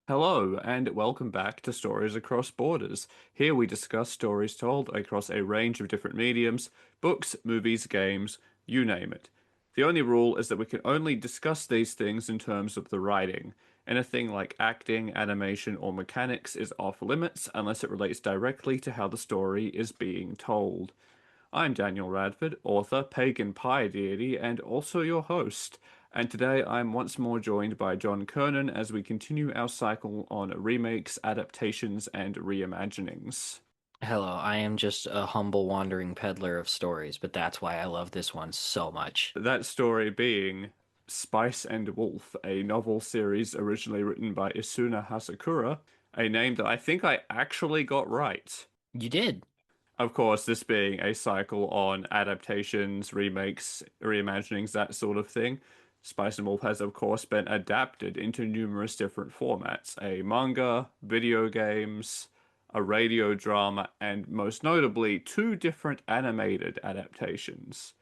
Hello, and welcome back to Stories Across Borders. Here we discuss stories told across a range of different mediums, books, movies, games, you name it. The only rule is that we can only discuss these things in terms of the writing. Anything like acting, animation, or mechanics is off limits unless it relates directly to how the story is being told. I'm Daniel Radford, author, pagan pie deity, and also your host. And today I'm once more joined by John Kernan as we continue our cycle on remakes, adaptations, and reimaginings. Hello, I am just a humble wandering peddler of stories, but that's why I love this one so much. That story being Spice and Wolf, a novel series originally written by Isuna Hasakura, a name that I think I actually got right. You did. Of course, this being a cycle on adaptations, remakes, reimaginings, that sort of thing. Spice and Wolf has, of course, been adapted into numerous different formats: a manga, video games, a radio drama, and most notably, two different animated adaptations.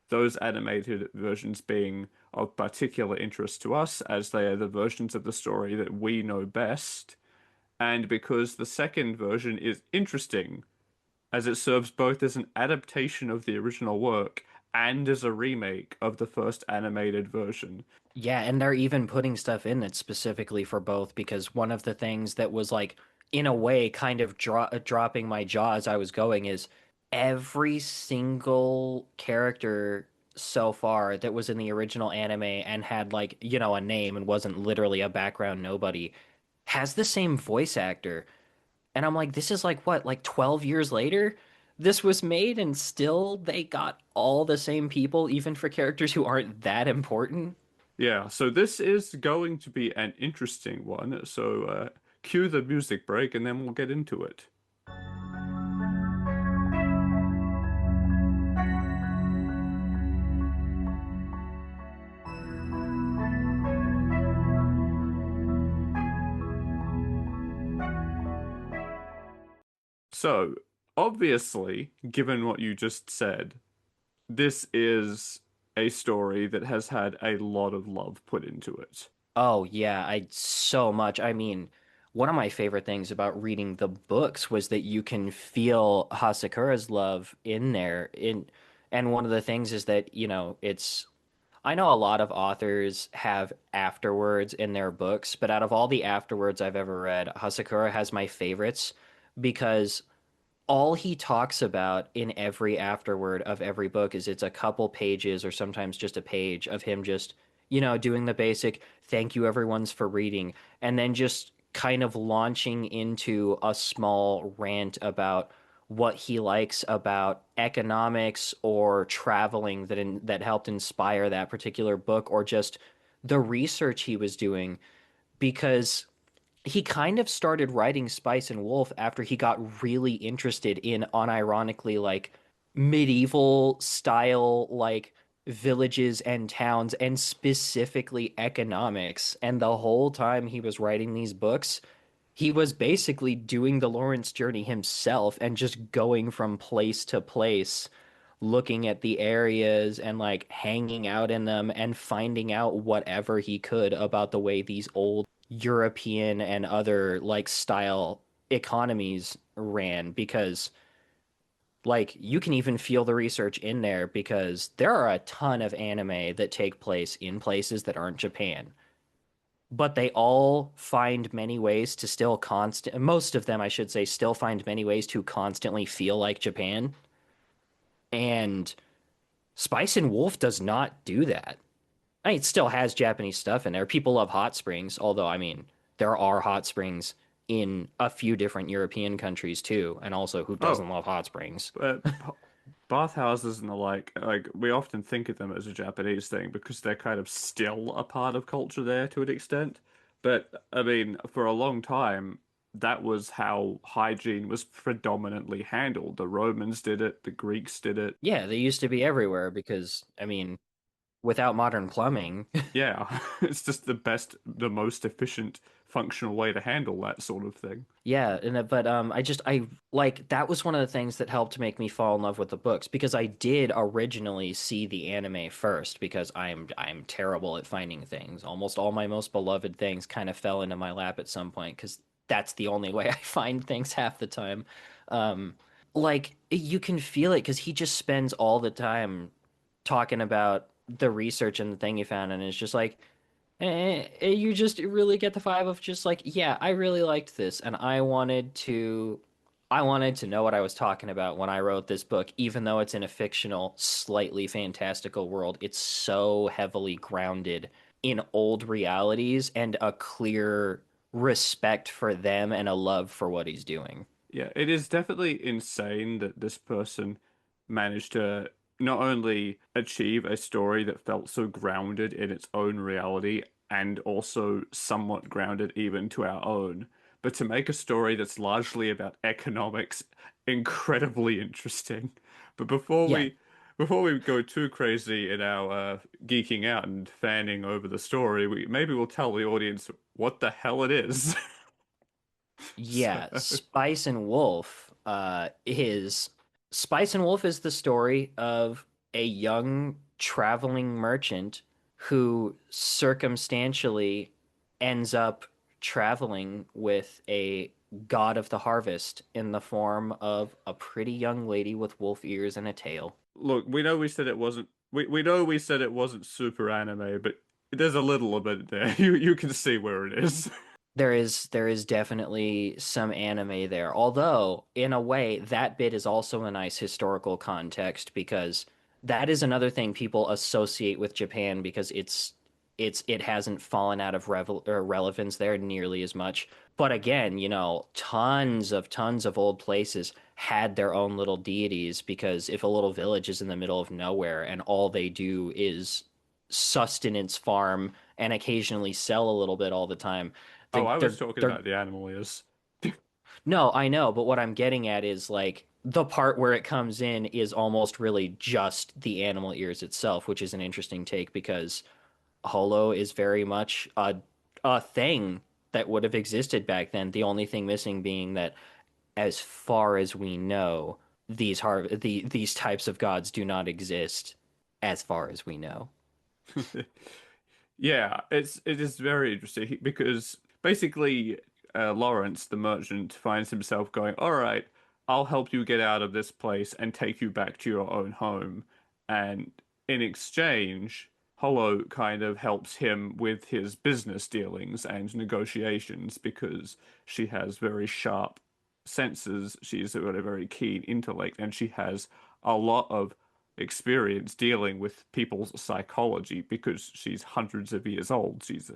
Those animated versions being of particular interest to us, as they are the versions of the story that we know best, and because the second version is interesting as it serves both as an adaptation of the original work and as a remake of the first animated version. Yeah, and they're even putting stuff in it specifically for both because one of the things that was like, in a way, kind of dropping my jaw as I was going is every single character so far that was in the original anime and had like, a name and wasn't literally a background nobody has the same voice actor. And I'm like, this is like what, like 12 years later? This was made and still they got all the same people, even for characters who aren't that important. Yeah, so this is going to be an interesting one. So cue the music break and then we'll get into it. So, obviously, given what you just said, this is a story that has had a lot of love put into it. Oh yeah, I so much. I mean, one of my favorite things about reading the books was that you can feel Hasakura's love in there. And one of the things is that, it's I know a lot of authors have afterwords in their books, but out of all the afterwords I've ever read, Hasakura has my favorites because all he talks about in every afterword of every book is it's a couple pages or sometimes just a page of him just, doing the basic thank you everyone's for reading and then just kind of launching into a small rant about what he likes about economics or traveling that helped inspire that particular book or just the research he was doing because he kind of started writing Spice and Wolf after he got really interested in unironically like medieval style like villages and towns and specifically economics. And the whole time he was writing these books, he was basically doing the Lawrence journey himself and just going from place to place, looking at the areas and like hanging out in them and finding out whatever he could about the way these old European and other like style economies ran because like you can even feel the research in there because there are a ton of anime that take place in places that aren't Japan, but they all find many ways to still most of them I should say still find many ways to constantly feel like Japan. And Spice and Wolf does not do that. I mean, it still has Japanese stuff in there. People love hot springs, although, I mean, there are hot springs in a few different European countries too. And also, who Oh, doesn't love hot springs? but bathhouses and the like we often think of them as a Japanese thing because they're kind of still a part of culture there to an extent. But I mean, for a long time, that was how hygiene was predominantly handled. The Romans did it, the Greeks did it. Yeah, they used to be everywhere because, I mean, without modern plumbing, Yeah, it's just the best, the most efficient functional way to handle that sort of thing. Yeah, but I like that was one of the things that helped make me fall in love with the books because I did originally see the anime first because I'm terrible at finding things. Almost all my most beloved things kind of fell into my lap at some point because that's the only way I find things half the time. Um, like you can feel it because he just spends all the time talking about the research and the thing he found, and it's just like. You just really get the vibe of just like, yeah, I really liked this, and I wanted to know what I was talking about when I wrote this book, even though it's in a fictional, slightly fantastical world. It's so heavily grounded in old realities and a clear respect for them and a love for what he's doing. Yeah, it is definitely insane that this person managed to not only achieve a story that felt so grounded in its own reality and also somewhat grounded even to our own, but to make a story that's largely about economics incredibly interesting. But Yeah, before we go too crazy in our geeking out and fanning over the story, we maybe we'll tell the audience what the hell it is. So, yeah, Spice and Wolf is the story of a young traveling merchant who circumstantially ends up traveling with a god of the harvest in the form of a pretty young lady with wolf ears and a tail. look, we know we said it wasn't we know we said it wasn't super anime, but there's a little of it there. You can see where it is. There is definitely some anime there. Although, in a way, that bit is also a nice historical context because that is another thing people associate with Japan because it hasn't fallen out of relevance there nearly as much. But again, tons of old places had their own little deities because if a little village is in the middle of nowhere and all they do is sustenance farm and occasionally sell a little bit all the time, Oh, they I was they're talking they're about the animal ears. no, I know, but what I'm getting at is like the part where it comes in is almost really just the animal ears itself, which is an interesting take because Holo is very much a thing that would have existed back then. The only thing missing being that, as far as we know, these types of gods do not exist, as far as we know. Yeah, it is very interesting because basically Lawrence, the merchant, finds himself going, "All right, I'll help you get out of this place and take you back to your own home." And in exchange, Hollow kind of helps him with his business dealings and negotiations because she has very sharp senses. She's got a very keen intellect, and she has a lot of experience dealing with people's psychology because she's hundreds of years old. She's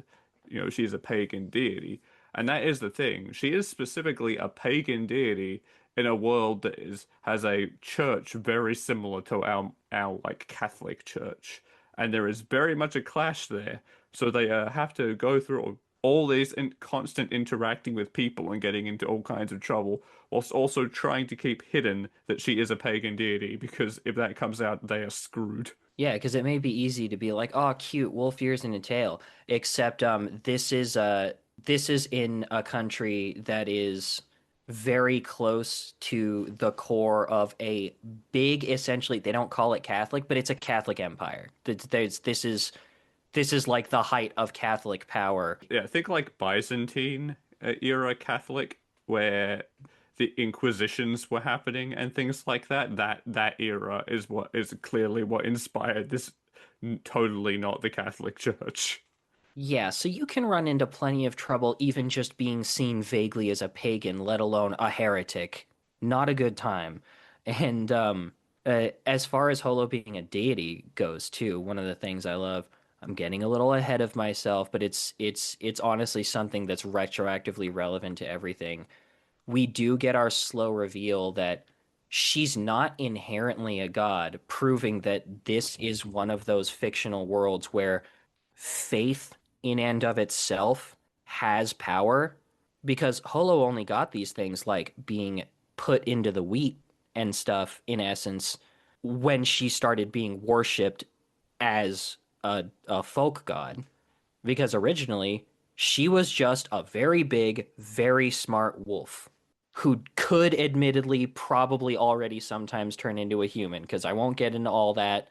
a pagan deity. And that is the thing. She is specifically a pagan deity in a world that has a church very similar to our like Catholic church. And there is very much a clash there. So they have to go through all these constant interacting with people and getting into all kinds of trouble, whilst also trying to keep hidden that she is a pagan deity, because if that comes out, they are screwed. Yeah, because it may be easy to be like, "Oh, cute, wolf ears and a tail," except this is in a country that is very close to the core of a big, essentially, they don't call it Catholic, but it's a Catholic empire. This is like the height of Catholic power. Yeah, think like Byzantine era Catholic, where the Inquisitions were happening and things like that. That era is what is clearly what inspired this. Totally not the Catholic Church. Yeah, so you can run into plenty of trouble even just being seen vaguely as a pagan, let alone a heretic. Not a good time. And as far as Holo being a deity goes too, one of the things I love, I'm getting a little ahead of myself, but it's honestly something that's retroactively relevant to everything. We do get our slow reveal that she's not inherently a god, proving that this is one of those fictional worlds where faith in and of itself has power because Holo only got these things like being put into the wheat and stuff in essence when she started being worshipped as a folk god because originally She was just a very big, very smart wolf who could admittedly probably already sometimes turn into a human, because I won't get into all that,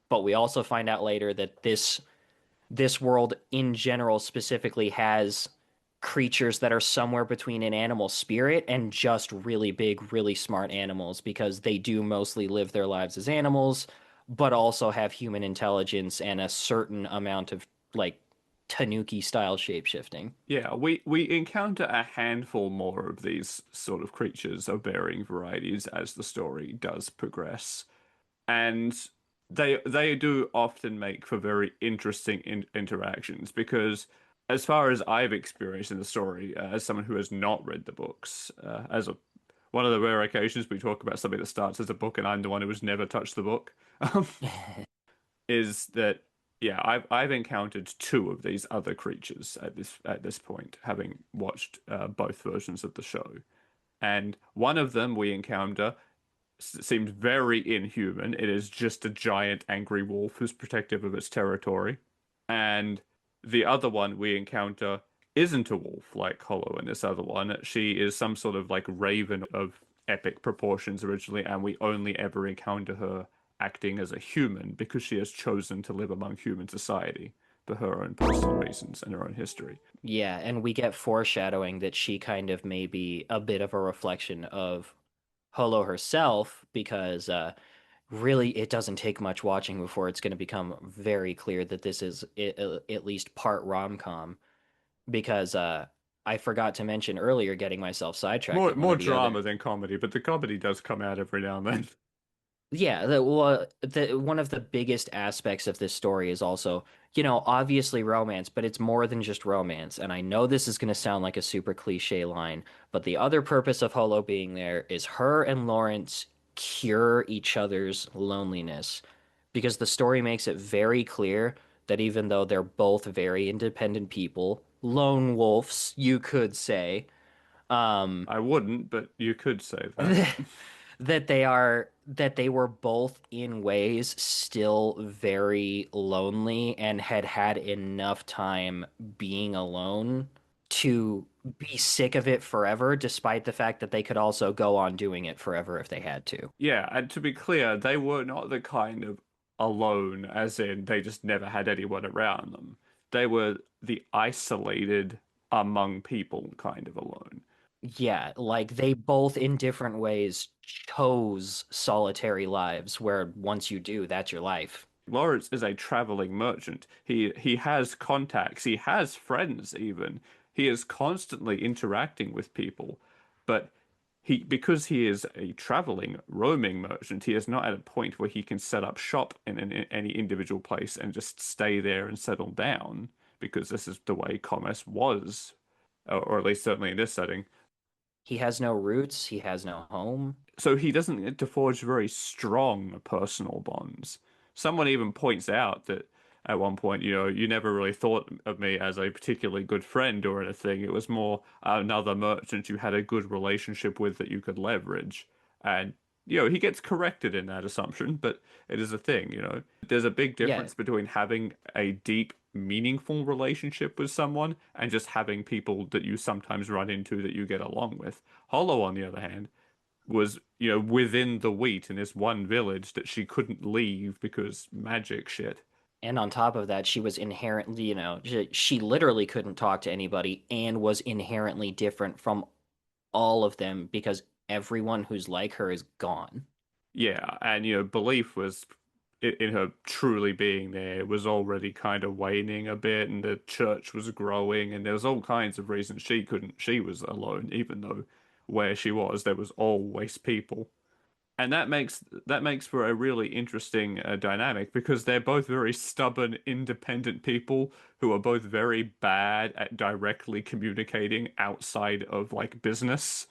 but we also find out later that this world in general specifically has creatures that are somewhere between an animal spirit and just really big, really smart animals because they do mostly live their lives as animals, but also have human intelligence and a certain amount of like Tanuki style shapeshifting. Yeah, we encounter a handful more of these sort of creatures of varying varieties as the story does progress. And they do often make for very interesting interactions because as far as I've experienced in the story, as someone who has not read the books, as a one of the rare occasions we talk about something that starts as a book and I'm the one who has never touched the book, um, is that yeah, I've encountered two of these other creatures at this point, having watched both versions of the show. And one of them we encounter seems very inhuman. It is just a giant angry wolf who's protective of its territory. And the other one we encounter isn't a wolf like Hollow in this other one. She is some sort of like raven of epic proportions originally, and we only ever encounter her acting as a human because she has chosen to live among human society for her own personal reasons and her own history. Yeah, and we get foreshadowing that she kind of may be a bit of a reflection of Holo herself because really it doesn't take much watching before it's going to become very clear that this is at least part rom-com because I forgot to mention earlier, getting myself sidetracked, that one More of the other drama than comedy, but the comedy does come out every now and then. yeah, one of the biggest aspects of this story is also, obviously romance, but it's more than just romance. And I know this is going to sound like a super cliche line, but the other purpose of Holo being there is her and Lawrence cure each other's loneliness, because the story makes it very clear that even though they're both very independent people, lone wolves, you could say, um, I wouldn't, but you could say that. that they were both in ways still very lonely and had had enough time being alone to be sick of it forever, despite the fact that they could also go on doing it forever if they had to. Yeah, and to be clear, they were not the kind of alone, as in they just never had anyone around them. They were the isolated among people kind of alone. Yeah, like they both in different ways chose solitary lives where once you do, that's your life. Lawrence is a traveling merchant. He has contacts, he has friends even. He is constantly interacting with people, but because he is a traveling, roaming merchant, he is not at a point where he can set up shop in any individual place and just stay there and settle down, because this is the way commerce was, or at least certainly in this setting. He has no roots, he has no home. So he doesn't get to forge very strong personal bonds. Someone even points out that at one point, you never really thought of me as a particularly good friend or anything. It was more another merchant you had a good relationship with that you could leverage. And, he gets corrected in that assumption, but it is a thing. There's a big Yeah, difference between having a deep, meaningful relationship with someone and just having people that you sometimes run into that you get along with. Hollow, on the other hand, was, within the wheat in this one village that she couldn't leave because magic shit. and on top of that, she was inherently, she literally couldn't talk to anybody and was inherently different from all of them because everyone who's like her is gone. Yeah, and belief was in her truly being there was already kind of waning a bit, and the church was growing, and there was all kinds of reasons she couldn't. She was alone, even though where she was, there was always people. And that makes for a really interesting dynamic because they're both very stubborn, independent people who are both very bad at directly communicating outside of like business.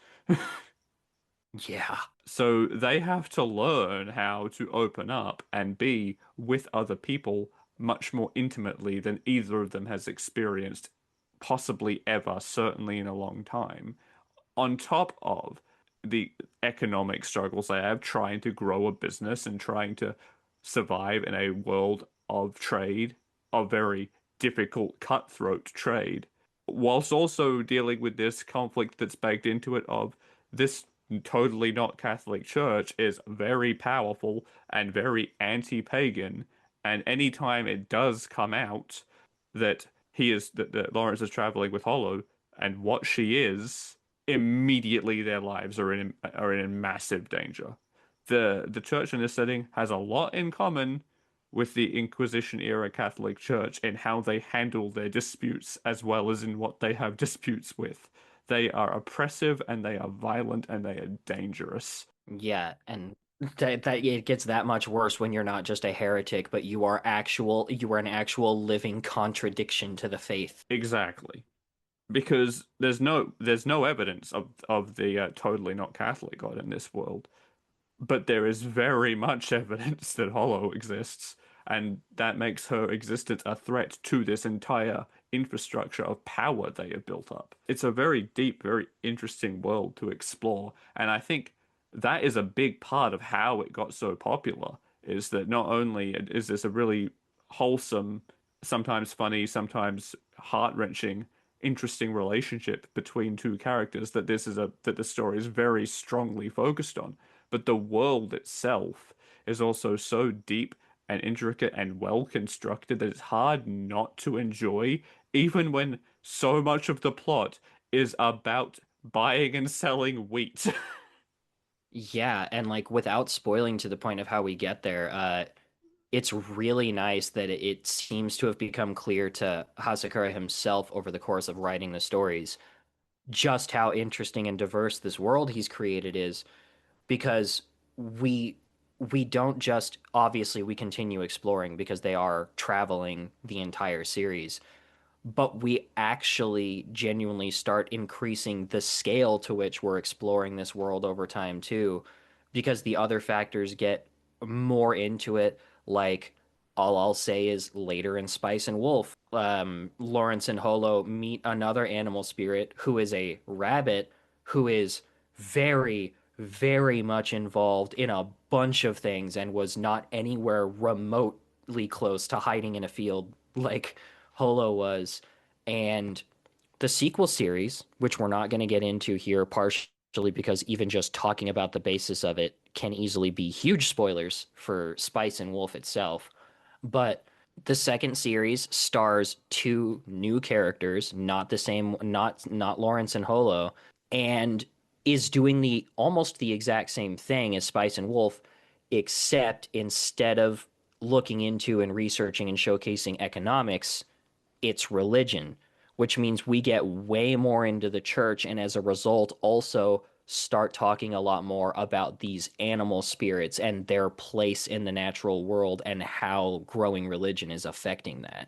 Yeah. So they have to learn how to open up and be with other people much more intimately than either of them has experienced, possibly ever, certainly in a long time, on top of the economic struggles they have trying to grow a business and trying to survive in a world of trade, a very difficult, cutthroat trade. whilst also dealing with this conflict that's baked into it of this totally not Catholic Church is very powerful and very anti-pagan, and anytime it does come out that that Lawrence is traveling with Hollow and what she is, immediately their lives are in massive danger. The church in this setting has a lot in common with the Inquisition era Catholic Church in how they handle their disputes as well as in what they have disputes with. They are oppressive and they are violent and they are dangerous. Yeah, and that it gets that much worse when you're not just a heretic, but you are an actual living contradiction to the faith. Exactly. Because there's no evidence of the totally not Catholic God in this world. But there is very much evidence that Hollow exists, and that makes her existence a threat to this entire infrastructure of power they have built up. It's a very deep, very interesting world to explore, and I think that is a big part of how it got so popular, is that not only is this a really wholesome, sometimes funny, sometimes heart-wrenching, interesting relationship between two characters that the story is very strongly focused on, but the world itself is also so deep and intricate and well constructed that it's hard not to enjoy, even when so much of the plot is about buying and selling wheat. Yeah, and like without spoiling to the point of how we get there, it's really nice that it seems to have become clear to Hasakura himself over the course of writing the stories just how interesting and diverse this world he's created is because we we don't just obviously we continue exploring because they are traveling the entire series, but we actually genuinely start increasing the scale to which we're exploring this world over time too, because the other factors get more into it. Like, all I'll say is later in Spice and Wolf, Lawrence and Holo meet another animal spirit who is a rabbit who is very, very much involved in a bunch of things and was not anywhere remotely close to hiding in a field like Holo was. And the sequel series, which we're not going to get into here, partially because even just talking about the basis of it can easily be huge spoilers for Spice and Wolf itself. But the second series stars two new characters, not the same, not Lawrence and Holo, and is doing the almost the exact same thing as Spice and Wolf, except instead of looking into and researching and showcasing economics, it's religion, which means we get way more into the church and as a result also start talking a lot more about these animal spirits and their place in the natural world and how growing religion is affecting that.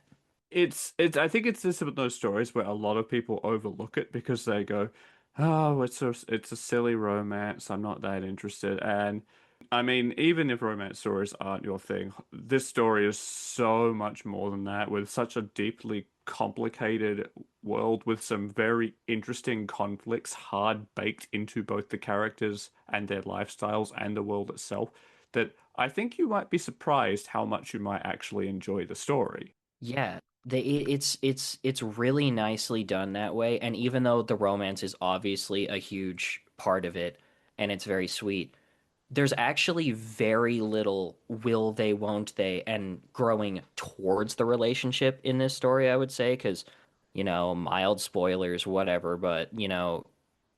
It's I think it's just one of those stories where a lot of people overlook it because they go, "Oh, it's a silly romance. I'm not that interested." And I mean, even if romance stories aren't your thing, this story is so much more than that, with such a deeply complicated world with some very interesting conflicts hard baked into both the characters and their lifestyles and the world itself, that I think you might be surprised how much you might actually enjoy the story. Yeah, it's really nicely done that way. And even though the romance is obviously a huge part of it and it's very sweet, there's actually very little will they, won't they, and growing towards the relationship in this story, I would say, because, mild spoilers, whatever, but,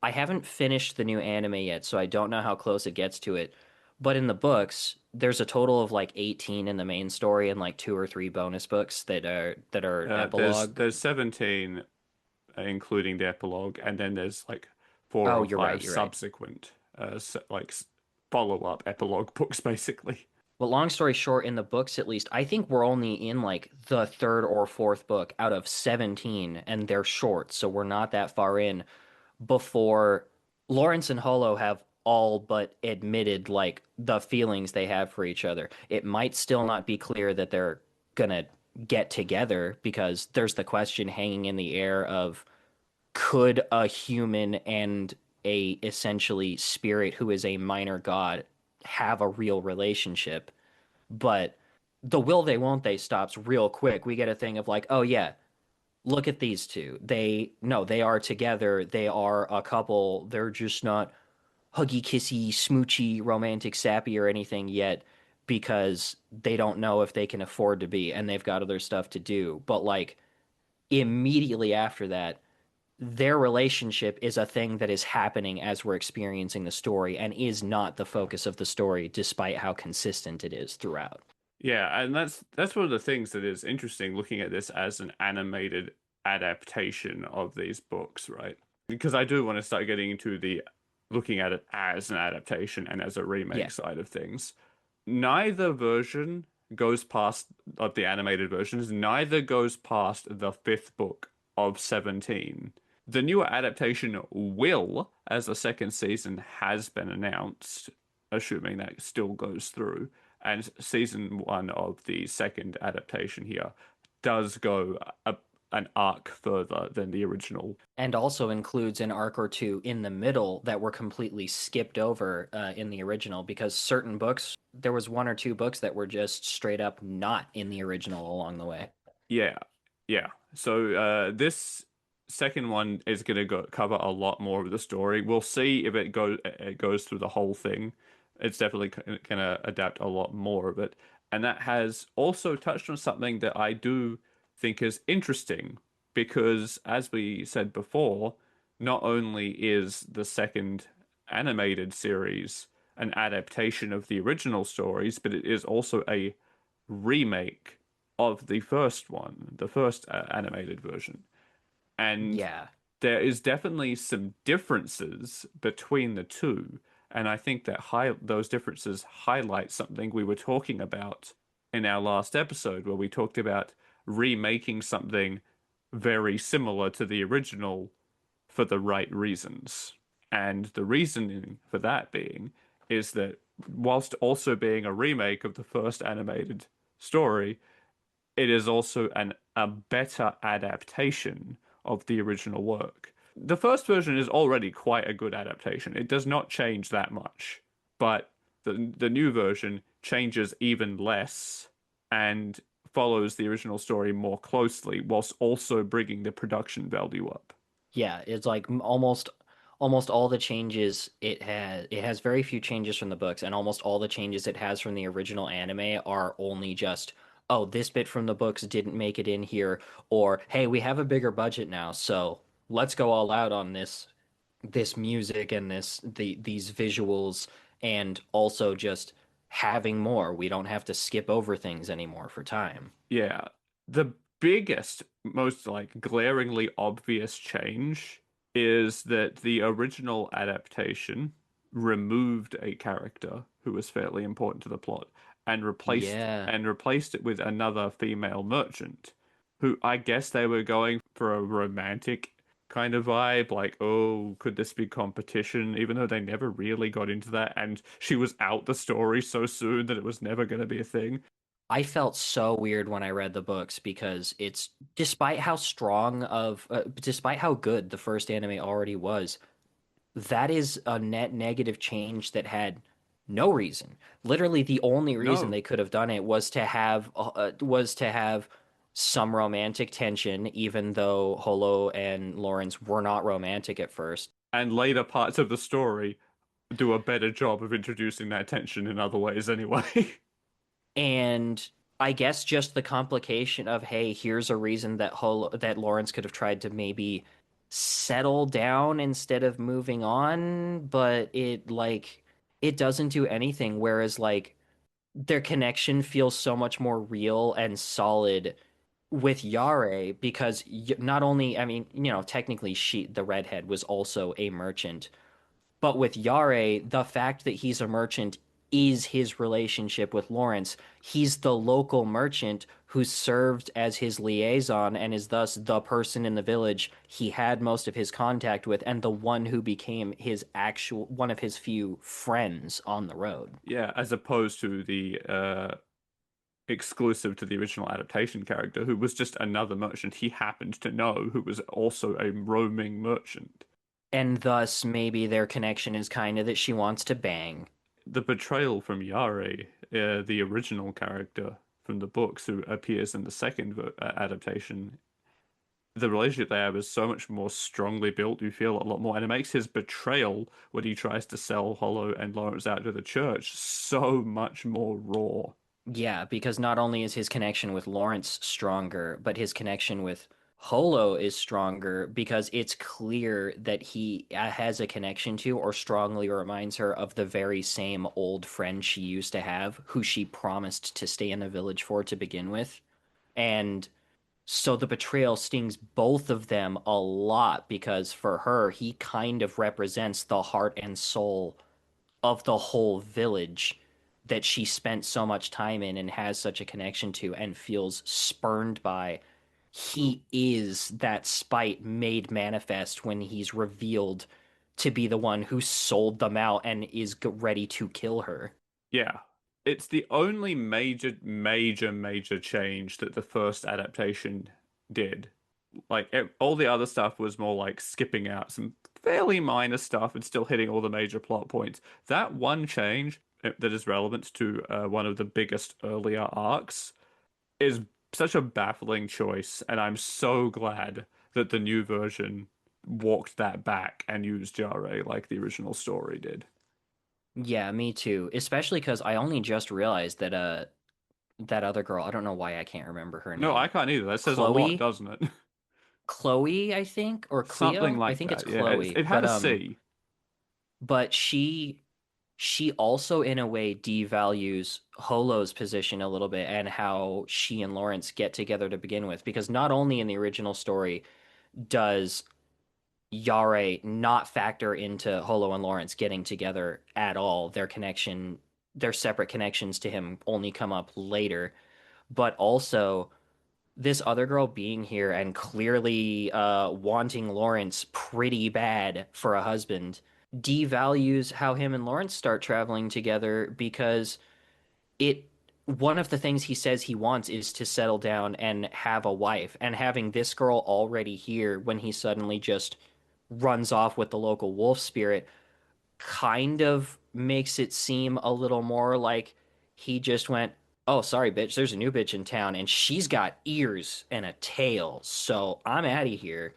I haven't finished the new anime yet, so I don't know how close it gets to it. But in the books, there's a total of like 18 in the main story and like two or three bonus books that are epilogue. There's 17, including the epilogue, and then there's like four Oh, or you're right, five you're right. subsequent follow-up epilogue books, basically. But long story short, in the books at least, I think we're only in like the third or fourth book out of 17, and they're short, so we're not that far in before Lawrence and Holo have all but admitted like the feelings they have for each other. It might still not be clear that they're gonna get together because there's the question hanging in the air of could a human and a essentially spirit who is a minor god have a real relationship? But the will they won't they stops real quick. We get a thing of like, oh yeah, look at these two. They no, they are together. They are a couple. They're just not huggy, kissy, smoochy, romantic, sappy, or anything yet because they don't know if they can afford to be and they've got other stuff to do. But like immediately after that, their relationship is a thing that is happening as we're experiencing the story and is not the focus of the story, despite how consistent it is throughout. Yeah, and that's one of the things that is interesting looking at this as an animated adaptation of these books, right? Because I do want to start getting into the looking at it as an adaptation and as a remake Yeah. side of things. Neither version goes past of the animated versions, neither goes past the fifth book of 17. The newer adaptation will, as the second season has been announced, assuming that still goes through, and season one of the second adaptation here does go an arc further than the original. And also includes an arc or two in the middle that were completely skipped over in the original because certain books, there was one or two books that were just straight up not in the original along the way. Yeah, yeah. So this second one is going to cover a lot more of the story. We'll see if it goes through the whole thing. It's definitely going to adapt a lot more of it, and that has also touched on something that I do think is interesting because, as we said before, not only is the second animated series an adaptation of the original stories, but it is also a remake of the first one, the first animated version. And Yeah. there is definitely some differences between the two. And I think that those differences highlight something we were talking about in our last episode, where we talked about remaking something very similar to the original for the right reasons. And the reasoning for that being is that whilst also being a remake of the first animated story, it is also a better adaptation of the original work. The first version is already quite a good adaptation. It does not change that much, but the new version changes even less and follows the original story more closely, whilst also bringing the production value up. Yeah, it's like almost all the changes it has very few changes from the books and almost all the changes it has from the original anime are only just oh, this bit from the books didn't make it in here or hey, we have a bigger budget now, so let's go all out on this music and these visuals and also just having more. We don't have to skip over things anymore for time. Yeah, the biggest, most like glaringly obvious change is that the original adaptation removed a character who was fairly important to the plot Yeah. and replaced it with another female merchant who I guess they were going for a romantic kind of vibe, like, oh, could this be competition? Even though they never really got into that, and she was out the story so soon that it was never going to be a thing. I felt so weird when I read the books because it's despite how strong of despite how good the first anime already was, that is a net negative change that had no reason. Literally the only reason No. they could have done it was to have some romantic tension even though Holo and Lawrence were not romantic at first. And later parts of the story do a better job of introducing that tension in other ways anyway. And I guess just the complication of, hey, here's a reason that Lawrence could have tried to maybe settle down instead of moving on, but it doesn't do anything. Whereas like their connection feels so much more real and solid with Yare because not only, I mean, technically the redhead was also a merchant, but with Yare, the fact that he's a merchant is his relationship with Lawrence. He's the local merchant who served as his liaison and is thus the person in the village he had most of his contact with and the one who became his actual one of his few friends on the road. Yeah, as opposed to the exclusive to the original adaptation character who was just another merchant he happened to know who was also a roaming merchant. And thus maybe their connection is kind of that she wants to bang. The betrayal from Yare, the original character from the books who appears in the second adaptation, the relationship they have is so much more strongly built. You feel a lot more, and it makes his betrayal when he tries to sell Hollow and Lawrence out to the church so much more raw. Yeah, because not only is his connection with Lawrence stronger, but his connection with Holo is stronger because it's clear that he has a connection to or strongly reminds her of the very same old friend she used to have, who she promised to stay in the village for to begin with. And so the betrayal stings both of them a lot because for her, he kind of represents the heart and soul of the whole village that she spent so much time in and has such a connection to and feels spurned by. He is that spite made manifest when he's revealed to be the one who sold them out and is ready to kill her. Yeah. It's the only major change that the first adaptation did. Like all the other stuff was more like skipping out some fairly minor stuff and still hitting all the major plot points. That one change that is relevant to one of the biggest earlier arcs is such a baffling choice, and I'm so glad that the new version walked that back and used Jare like the original story did. Yeah, me too. Especially because I only just realized that that other girl, I don't know why I can't remember her No, I name. can't either. That says a lot, Chloe? doesn't it? Chloe, I think, or Something Cleo? I like think it's that. Yeah, Chloe. it had a C. But she also in a way devalues Holo's position a little bit and how she and Lawrence get together to begin with because not only in the original story does Yare not factor into Holo and Lawrence getting together at all, their separate connections to him only come up later, but also this other girl being here and clearly wanting Lawrence pretty bad for a husband devalues how him and Lawrence start traveling together because it one of the things he says he wants is to settle down and have a wife, and having this girl already here when he suddenly just runs off with the local wolf spirit kind of makes it seem a little more like he just went, "Oh, sorry, bitch, there's a new bitch in town and she's got ears and a tail, so I'm out of here."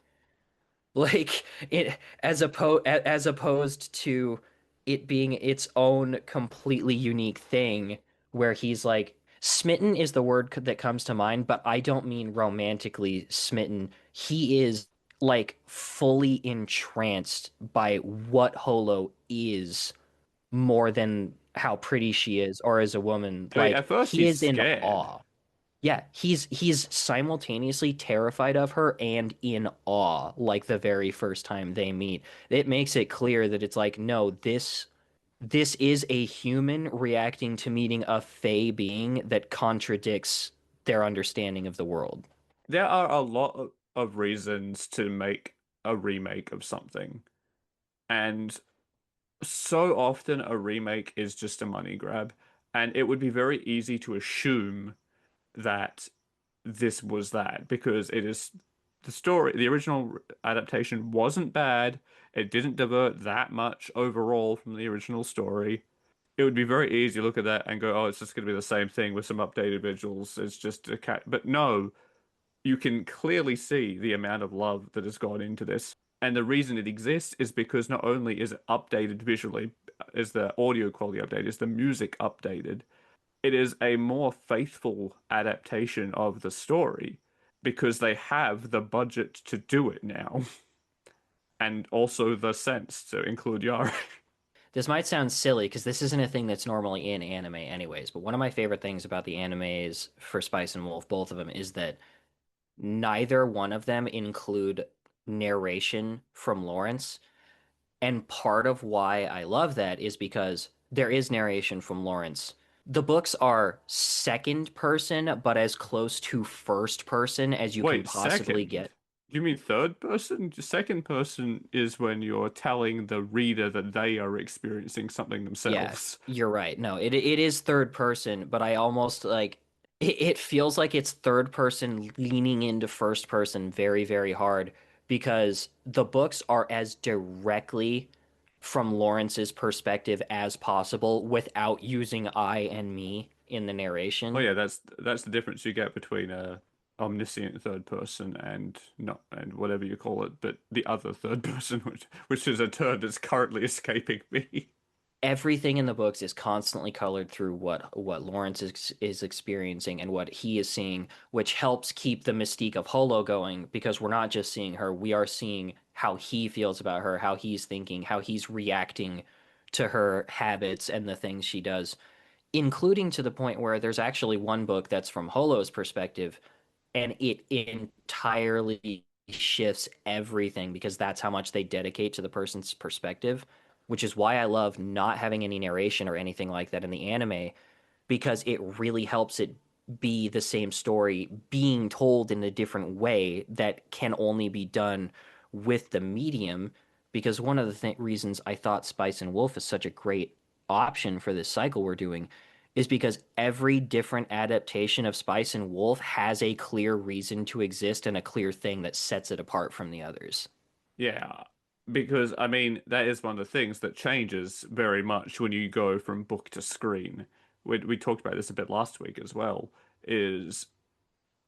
Like it as opposed to it being its own completely unique thing where he's like smitten is the word that comes to mind, but I don't mean romantically smitten. He is like fully entranced by what Holo is more than how pretty she is or as a woman. I mean, Like at first he he's is in scared. awe. Yeah, he's simultaneously terrified of her and in awe, like the very first time they meet. It makes it clear that it's like, no, this is a human reacting to meeting a fey being that contradicts their understanding of the world. There are a lot of reasons to make a remake of something, and so often a remake is just a money grab, and it would be very easy to assume that this was that because it is the story, the original adaptation wasn't bad. It didn't divert that much overall from the original story. It would be very easy to look at that and go, oh, it's just going to be the same thing with some updated visuals. It's just a cat. But no, you can clearly see the amount of love that has gone into this. And the reason it exists is because not only is it updated visually, is the audio quality updated, is the music updated, it is a more faithful adaptation of the story because they have the budget to do it now and also the sense to include Yara. This might sound silly because this isn't a thing that's normally in anime anyways, but one of my favorite things about the animes for Spice and Wolf, both of them, is that neither one of them include narration from Lawrence. And part of why I love that is because there is narration from Lawrence. The books are second person, but as close to first person as you can Wait, possibly second? get. You mean third person? Second person is when you're telling the reader that they are experiencing something Yeah, themselves. you're right. No, it is third person, but I almost like it feels like it's third person leaning into first person very, very hard because the books are as directly from Lawrence's perspective as possible without using I and me in the Oh narration. yeah, that's the difference you get between omniscient third person and not and whatever you call it, but the other third person, which is a term that's currently escaping me. Everything in the books is constantly colored through what Lawrence is experiencing and what he is seeing, which helps keep the mystique of Holo going because we're not just seeing her, we are seeing how he feels about her, how he's thinking, how he's reacting to her habits and the things she does, including to the point where there's actually one book that's from Holo's perspective and it entirely shifts everything because that's how much they dedicate to the person's perspective, which is why I love not having any narration or anything like that in the anime because it really helps it be the same story being told in a different way that can only be done with the medium. Because one of the reasons I thought Spice and Wolf is such a great option for this cycle we're doing is because every different adaptation of Spice and Wolf has a clear reason to exist and a clear thing that sets it apart from the others. Yeah, because I mean that is one of the things that changes very much when you go from book to screen. We talked about this a bit last week as well, is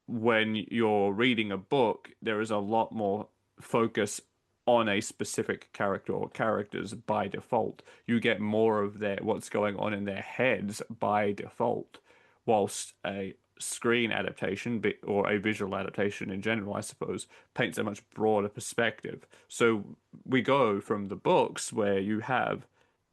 when you're reading a book, there is a lot more focus on a specific character or characters by default. You get more of what's going on in their heads by default, whilst a screen adaptation or a visual adaptation in general, I suppose, paints a much broader perspective. So we go from the books where you have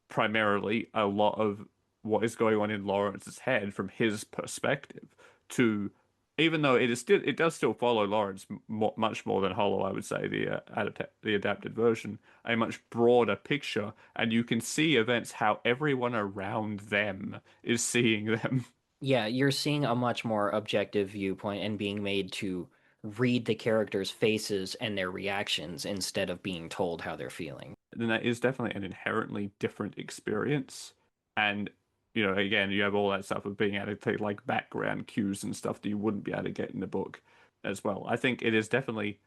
primarily a lot of what is going on in Lawrence's head from his perspective to even though it does still follow Lawrence much more than Hollow, I would say the adapted version, a much broader picture, and you can see events how everyone around them is seeing them. Yeah, you're seeing a much more objective viewpoint and being made to read the characters' faces and their reactions instead of being told how they're feeling. Then that is definitely an inherently different experience. And, again, you have all that stuff of being able to take like background cues and stuff that you wouldn't be able to get in the book as well. I think it is definitely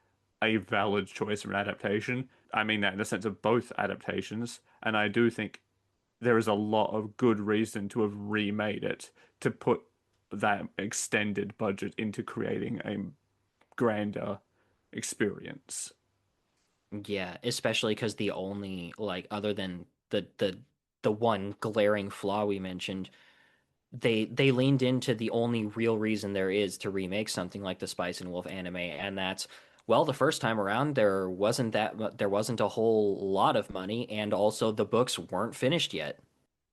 a valid choice for an adaptation. I mean that in the sense of both adaptations. And I do think there is a lot of good reason to have remade it to put that extended budget into creating a grander experience. Yeah, especially because the only like other than the one glaring flaw we mentioned, they leaned into the only real reason there is to remake something like the Spice and Wolf anime, and that's well, the first time around there wasn't a whole lot of money, and also the books weren't finished yet,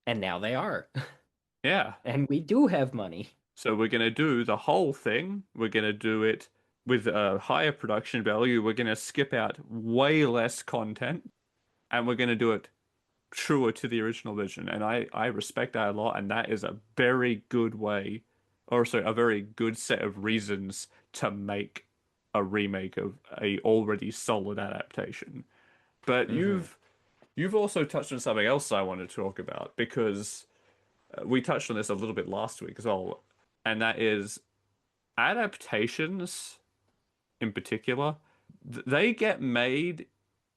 and now they are, Yeah. and we do have money. So we're going to do the whole thing. We're going to do it with a higher production value. We're going to skip out way less content and we're going to do it truer to the original vision. And I respect that a lot. And that is a very good way, or sorry, a very good set of reasons to make a remake of a already solid adaptation. But Hmm. you've also touched on something else I want to talk about because we touched on this a little bit last week as well, and that is adaptations in particular, they get made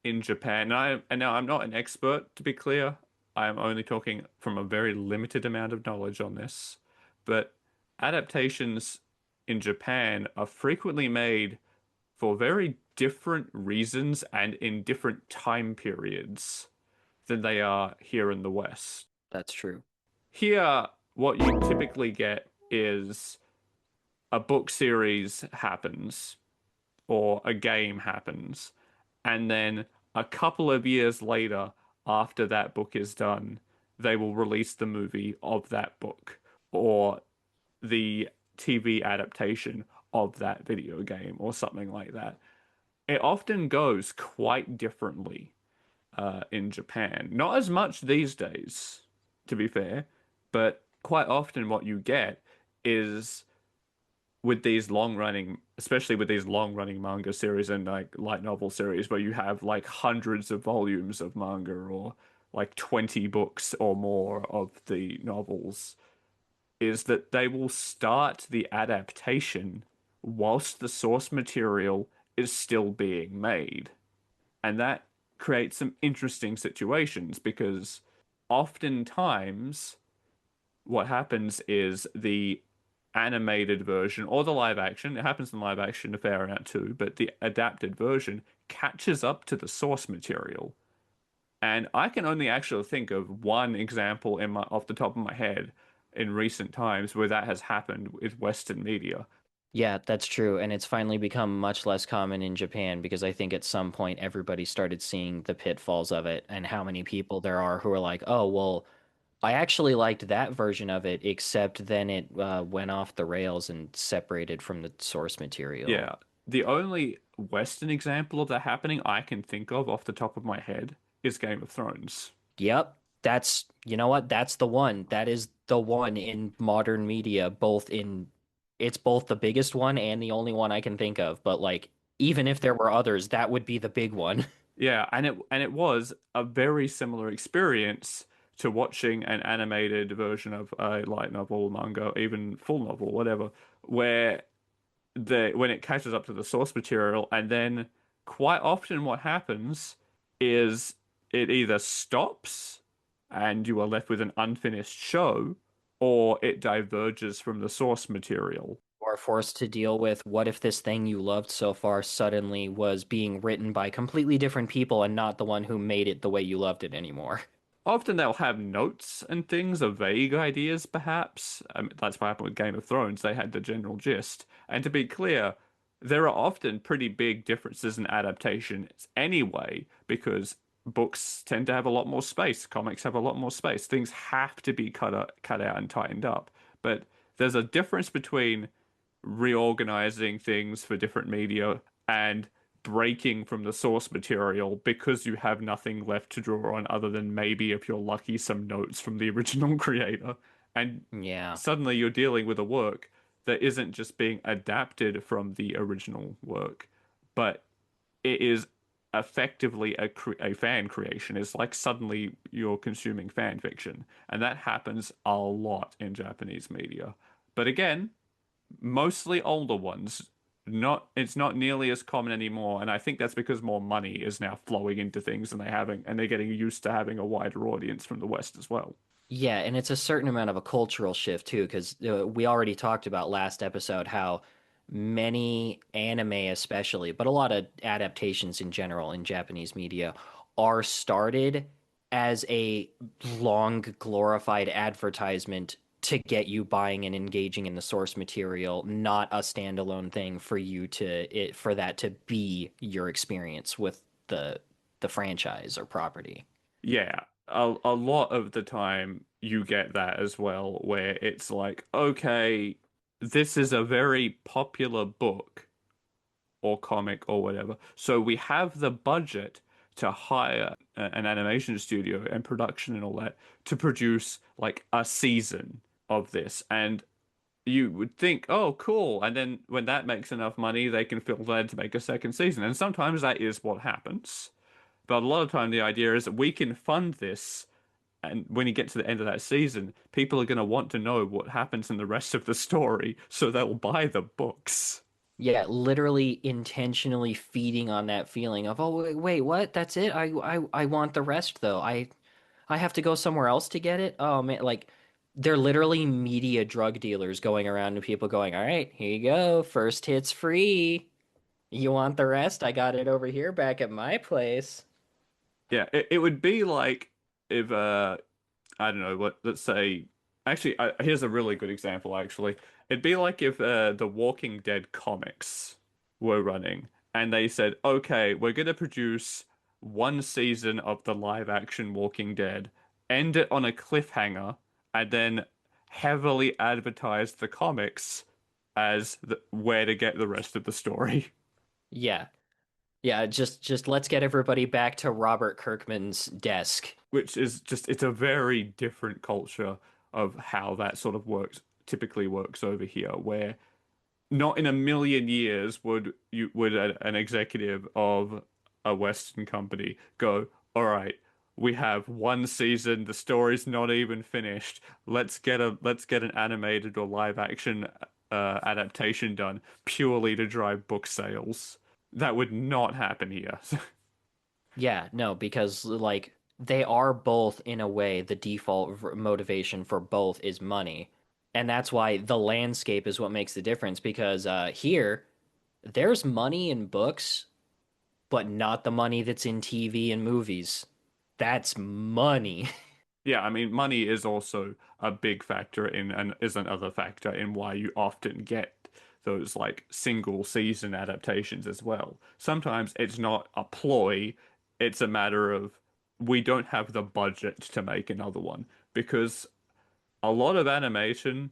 in Japan. And now I'm not an expert, to be clear. I am only talking from a very limited amount of knowledge on this. But adaptations in Japan are frequently made for very different reasons and in different time periods than they are here in the West. That's true. Here, what you typically get is a book series happens or a game happens, and then a couple of years later, after that book is done, they will release the movie of that book or the TV adaptation of that video game or something like that. It often goes quite differently in Japan. Not as much these days, to be fair, but quite often what you get is with these long running, especially with these long running manga series and like light novel series where you have like hundreds of volumes of manga or like 20 books or more of the novels, is that they will start the adaptation whilst the source material is still being made. And that creates some interesting situations because oftentimes what happens is the animated version or the live action, it happens in live action a fair amount too, but the adapted version catches up to the source material. And I can only actually think of one example in my off the top of my head in recent times where that has happened with Western media. Yeah, that's true. And it's finally become much less common in Japan because I think at some point everybody started seeing the pitfalls of it and how many people there are who are like, oh, well, I actually liked that version of it, except then it went off the rails and separated from the source material. Yeah, the only Western example of that happening I can think of off the top of my head is Game of Thrones. Yep. You know what? That's the one. That is the one in modern media, it's both the biggest one and the only one I can think of. But like, even if there were others, that would be the big one. Yeah, and it was a very similar experience to watching an animated version of a light novel, manga, even full novel, whatever, where the when it catches up to the source material, and then quite often what happens is it either stops and you are left with an unfinished show, or it diverges from the source material. Or forced to deal with what if this thing you loved so far suddenly was being written by completely different people and not the one who made it the way you loved it anymore. Often they'll have notes and things of vague ideas, perhaps. That's what happened with Game of Thrones. They had the general gist. And to be clear, there are often pretty big differences in adaptations anyway, because books tend to have a lot more space, comics have a lot more space. Things have to be cut out and tightened up. But there's a difference between reorganizing things for different media and breaking from the source material because you have nothing left to draw on other than maybe, if you're lucky, some notes from the original creator. And Yeah. suddenly you're dealing with a work that isn't just being adapted from the original work, but it is effectively a fan creation. It's like suddenly you're consuming fan fiction, and that happens a lot in Japanese media. But again, mostly older ones. It's not nearly as common anymore, and I think that's because more money is now flowing into things and they're getting used to having a wider audience from the West as well. Yeah, and it's a certain amount of a cultural shift too, because we already talked about last episode how many anime, especially, but a lot of adaptations in general in Japanese media are started as a long glorified advertisement to get you buying and engaging in the source material, not a standalone thing for for that to be your experience with the franchise or property. Yeah, a lot of the time you get that as well, where it's like, okay, this is a very popular book or comic or whatever. So we have the budget to hire an animation studio and production and all that to produce like a season of this. And you would think, oh, cool. And then when that makes enough money, they can feel glad to make a second season. And sometimes that is what happens. But a lot of time, the idea is that we can fund this. And when you get to the end of that season, people are going to want to know what happens in the rest of the story, so they'll buy the books. Yeah, literally intentionally feeding on that feeling of, oh, wait, what? That's it? I want the rest though. I have to go somewhere else to get it. Oh man, like they're literally media drug dealers going around to people going, all right, here you go. First hit's free. You want the rest? I got it over here back at my place. Yeah, it would be like if I don't know what, let's say, actually, here's a really good example, actually. It'd be like if the Walking Dead comics were running and they said, okay, we're going to produce one season of the live action Walking Dead, end it on a cliffhanger, and then heavily advertise the comics as where to get the rest of the story. Yeah. Yeah, just let's get everybody back to Robert Kirkman's desk. Which is just it's a very different culture of how that sort of typically works over here, where not in a million years would an executive of a Western company go, all right, we have one season, the story's not even finished. Let's get an animated or live action adaptation done purely to drive book sales. That would not happen here. Yeah, no, because like they are both in a way the default motivation for both is money. And that's why the landscape is what makes the difference because here there's money in books, but not the money that's in TV and movies. That's money. Yeah, I mean, money is also a big factor in and is another factor in why you often get those like single season adaptations as well. Sometimes it's not a ploy, it's a matter of we don't have the budget to make another one because a lot of animation,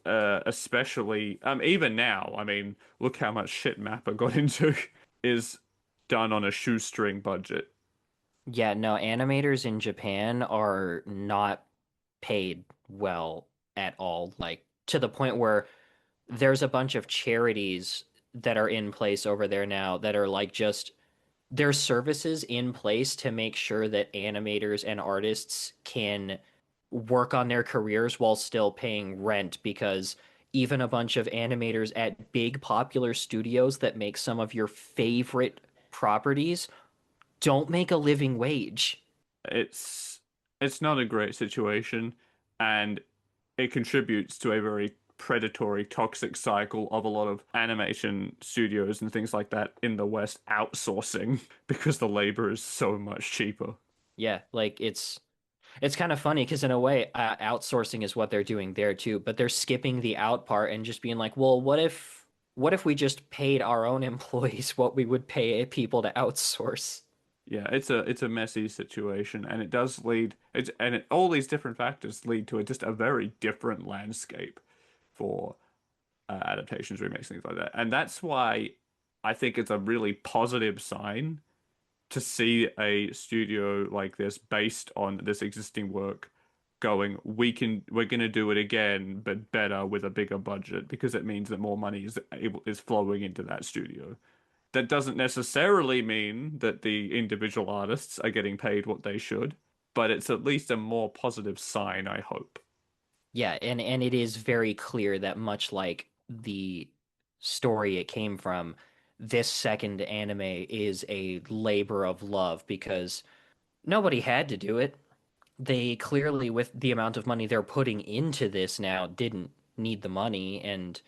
especially even now, I mean, look how much shit Mappa got into, is done on a shoestring budget. Yeah, no, animators in Japan are not paid well at all. Like to the point where there's a bunch of charities that are in place over there now that are like just there's services in place to make sure that animators and artists can work on their careers while still paying rent because even a bunch of animators at big popular studios that make some of your favorite properties don't make a living wage. It's it's not a great situation, and it contributes to a very predatory, toxic cycle of a lot of animation studios and things like that in the West outsourcing because the labor is so much cheaper. Yeah, like it's kind of funny because in a way, outsourcing is what they're doing there too, but they're skipping the out part and just being like, well, what if we just paid our own employees what we would pay people to outsource? Yeah, it's a messy situation, and it does lead all these different factors lead to just a very different landscape for adaptations, remakes, things like that. And that's why I think it's a really positive sign to see a studio like this based on this existing work going, we're gonna do it again, but better with a bigger budget because it means that more money is flowing into that studio. That doesn't necessarily mean that the individual artists are getting paid what they should, but it's at least a more positive sign, I hope. Yeah, and it is very clear that much like the story it came from, this second anime is a labor of love because nobody had to do it. They clearly, with the amount of money they're putting into this now, didn't need the money, and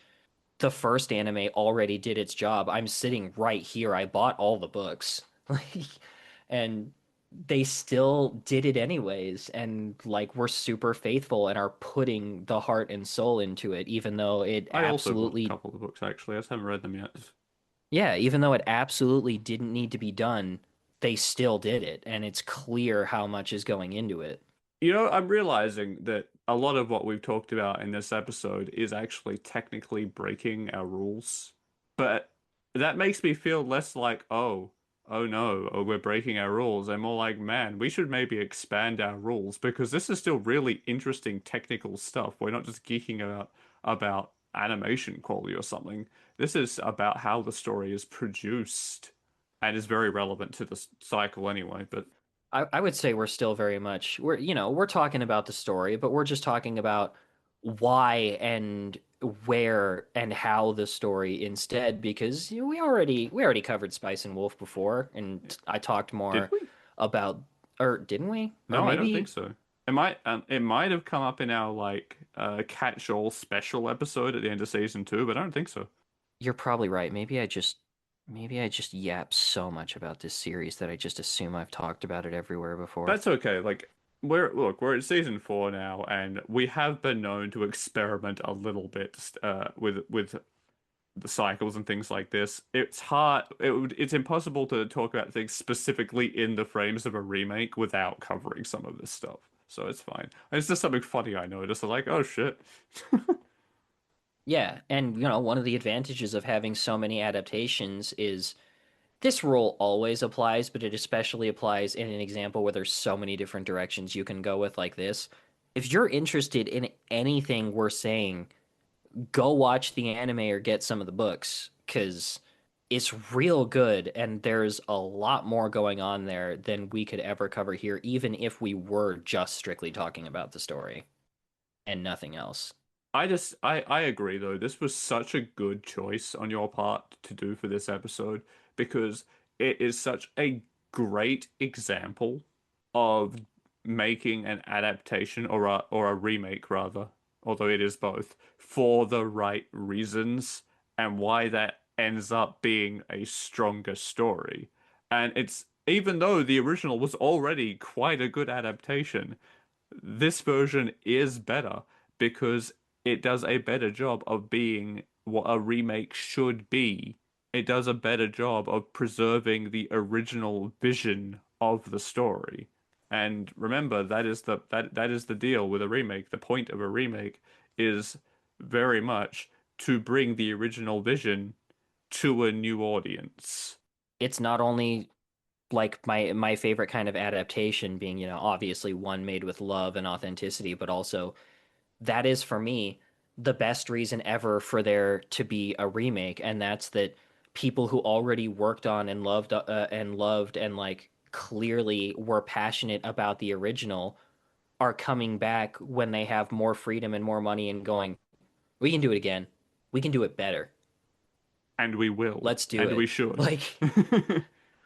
the first anime already did its job. I'm sitting right here. I bought all the books. Like, and they still did it anyways. And like we're super faithful and are putting the heart and soul into it, even though it I also bought a absolutely, couple of books actually. I just haven't read them yet. yeah, even though it absolutely didn't need to be done, they still did it. And it's clear how much is going into it. You know, I'm realizing that a lot of what we've talked about in this episode is actually technically breaking our rules. But that makes me feel less like, oh no, oh, we're breaking our rules, and more like, man, we should maybe expand our rules because this is still really interesting technical stuff. We're not just geeking about animation quality or something. This is about how the story is produced and is very relevant to the cycle anyway. But I would say we're still very much we're talking about the story, but we're just talking about why and where and how the story instead because we already covered Spice and Wolf before and I talked did more we? about or didn't we? Or No, I don't think maybe so. It might have come up in our like catch-all special episode at the end of season 2, but I don't think so. you're probably right. Maybe I just yap so much about this series that I just assume I've talked about it everywhere before. That's okay. Like we're at season 4 now, and we have been known to experiment a little bit with the cycles and things like this. It's hard. It's impossible to talk about things specifically in the frames of a remake without covering some of this stuff. So it's fine. It's just something funny I noticed. I'm like, oh shit. Yeah, and one of the advantages of having so many adaptations is this rule always applies, but it especially applies in an example where there's so many different directions you can go with like this. If you're interested in anything we're saying, go watch the anime or get some of the books because it's real good and there's a lot more going on there than we could ever cover here, even if we were just strictly talking about the story and nothing else. I agree though. This was such a good choice on your part to do for this episode because it is such a great example of making an adaptation or a remake rather although it is both, for the right reasons, and why that ends up being a stronger story. And it's even though the original was already quite a good adaptation, this version is better because it does a better job of being what a remake should be. It does a better job of preserving the original vision of the story. And remember, that is the deal with a remake. The point of a remake is very much to bring the original vision to a new audience. It's not only like my favorite kind of adaptation being, obviously one made with love and authenticity, but also that is for me the best reason ever for there to be a remake, and that's that people who already worked on and like clearly were passionate about the original are coming back when they have more freedom and more money and going, we can do it again. We can do it better. And we will, Let's do and we it. should. Like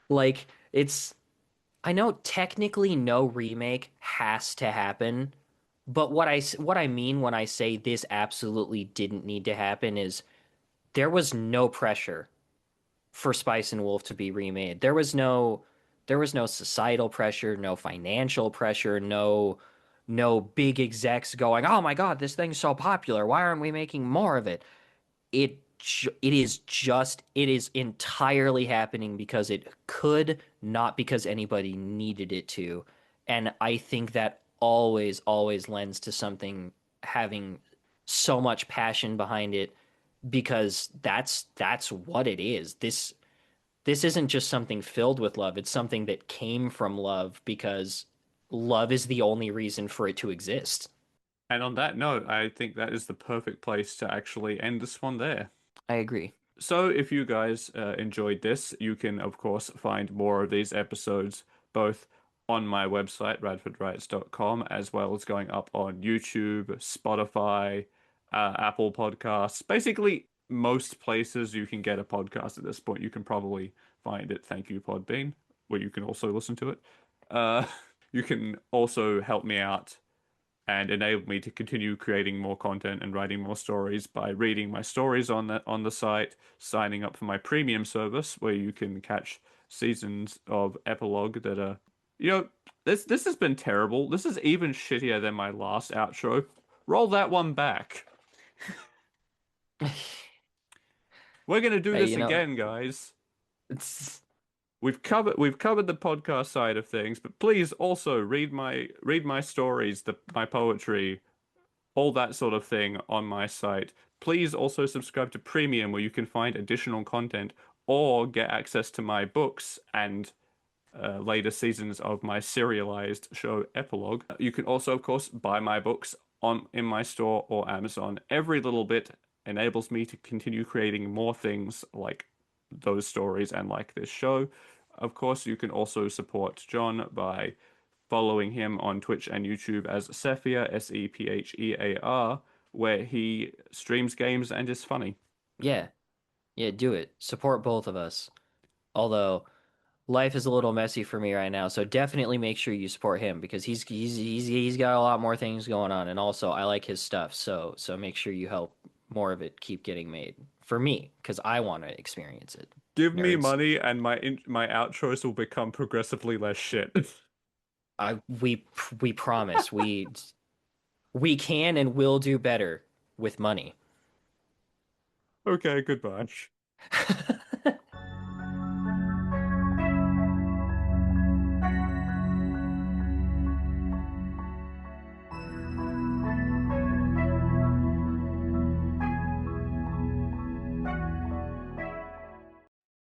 like it's I know technically no remake has to happen, but what I mean when I say this absolutely didn't need to happen is there was no pressure for Spice and Wolf to be remade. There was no societal pressure, no financial pressure, no big execs going, "Oh my God, this thing's so popular. Why aren't we making more of it?" It is entirely happening because it could, not because anybody needed it to. And I think that always lends to something having so much passion behind it because that's what it is. This isn't just something filled with love. It's something that came from love because love is the only reason for it to exist. And on that note, I think that is the perfect place to actually end this one there. I agree. So, if you guys enjoyed this, you can, of course, find more of these episodes both on my website, radfordwrites.com, as well as going up on YouTube, Spotify, Apple Podcasts. Basically, most places you can get a podcast at this point, you can probably find it. Thank you, Podbean, where you can also listen to it. Uh, you can also help me out and enabled me to continue creating more content and writing more stories by reading my stories on the site, signing up for my premium service where you can catch seasons of epilogue that are you know this has been terrible. This is even shittier than my last outro. Roll that one back. We're gonna do Hey, this again, guys. it's We've covered the podcast side of things, but please also read my stories, my poetry, all that sort of thing on my site. Please also subscribe to Premium, where you can find additional content or get access to my books and later seasons of my serialized show Epilogue. You can also, of course, buy my books on in my store or Amazon. Every little bit enables me to continue creating more things like those stories and like this show. Of course, you can also support John by following him on Twitch and YouTube as Sephir, Sephear, where he streams games and is funny. yeah, yeah, do it. Support both of us. Although life is a little messy for me right now, so definitely make sure you support him because he's got a lot more things going on, and also I like his stuff, so make sure you help more of it keep getting made for me because I want to experience it. Give me Nerds, money and my outros will become progressively less shit. we promise we can and will do better with money. Okay, goodbye.